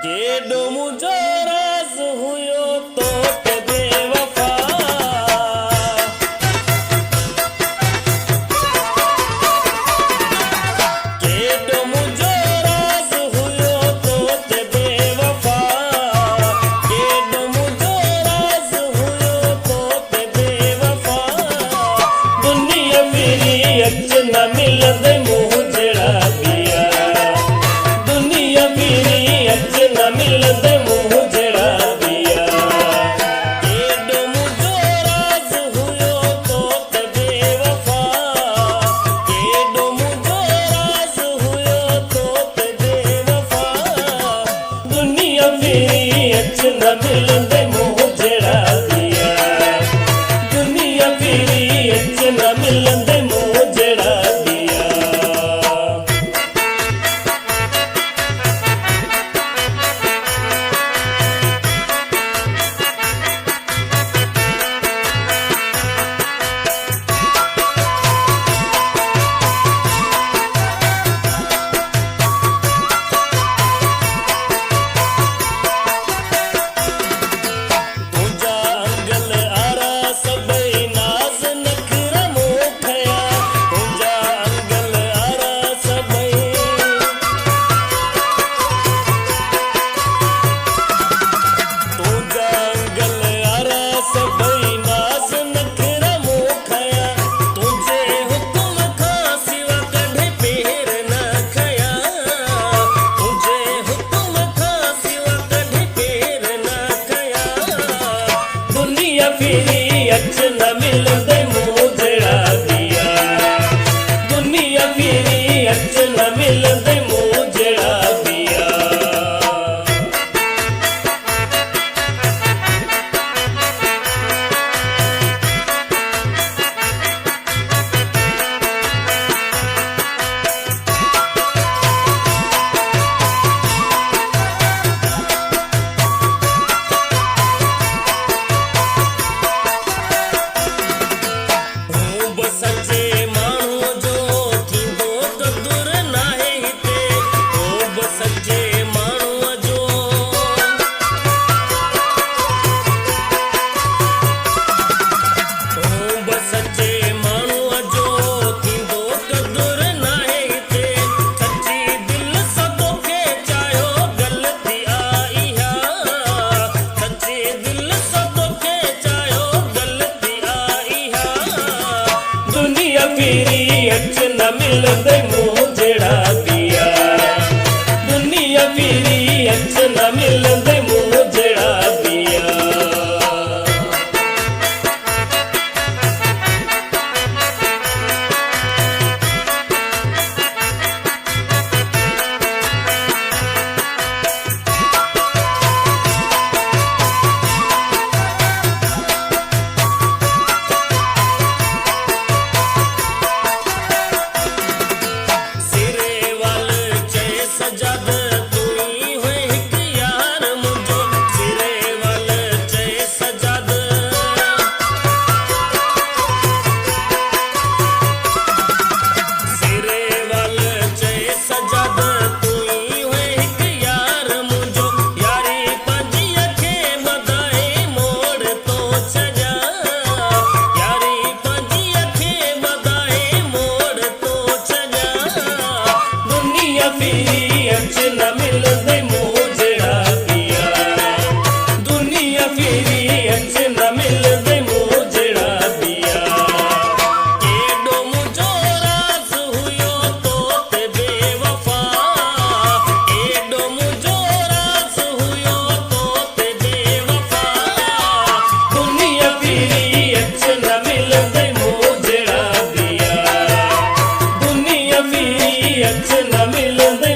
केॾो मुंहिंजो राज़ हुयो तो ते बेवफा केॾो मुंहिंजो राज़ हुयो तो ते बेवफा केॾो मुंहिंजो राज़ हुयो तो ते बेवफा दुनिया मेरी अच न मिलंदे मुंहुं जहिड़ा ॿिया दुनिया मेरी अच न मिलंदे मुंहुं जहिड़ा ॿिया केॾो मुंहिंजो राज़ हुयो तो ते बेवफा केॾो मुंहिंजो राज़ हुयो तो ते बेवफा दुनिया मेरी अच न मिलंदे मुंहुं जहिड़ा ॿिया दुनिया मेरी अच न मिलंदे मुंहुं जहिड़ा ॿिया तुंहिंजा अंगल आरा सभई नाज़ नखरा मूं खया तुंहिंजा अंगल आरा सभई तुंहिंजा अंगल आरा सभई नाज़ नखरा मूं खया तुंहिंजे हुकुम खां सिवा कॾहिं पेर न खया तुंहिंजे हुकुम खां सिवा कॾहिं पेर न खया दुनिया फिरी अच न मिलंदे मुंहुं जहिड़ा ॿिया दुनिया फिरी अच न मिलंदे मुंहुं जहिड़ा ॿिया हूं बि सचे माण्हूअ जो थींदो क़दुर नाहे हिते हूं बि सचे माण्हूअ जो हूं बि सचे माण्हूअ जो थींदो क़दुर नाहे हिते सची दिलि सां तोखे चाहियो ग़लती आहे इहा सची दिलि सां तोखे चाहियो ग़लती आहे इहा दुनिया फिरी अच न मिलंदे मुंहुं जहिड़ा ॿिया दुनिया फिरी अच न मिलंदे मुंहुं जहिड़ा ॿिया सिरे वाल चए सजाद तू ई हुए हिकु यार मुंहिंजो सिरे वाल चए सजाद सिरे वाल चए सजाद तू ई हुए हिकु यार मुंहिंजो यारी पंजीअ खे वधाए मोड़ तो छॾिया यारी पंजीअ खे वधाए मोड़ तो छॾिया दुनिया फिरी अच न मिलंदे मुंहुं जहिड़ा ॿिया दुनिया फिरी अच न मिलंदे मुंहुं जहिड़ा ॿिया केॾो मुंहिंजो राज़ हुयो तो ते बेवफा केॾो मुंहिंजो राज़ हुयो तो ते बेवफा दुनिया फिरी अच न मिलंदे मुंहुं जहिड़ा ॿिया दुनिया फिरी अच न मिलंदे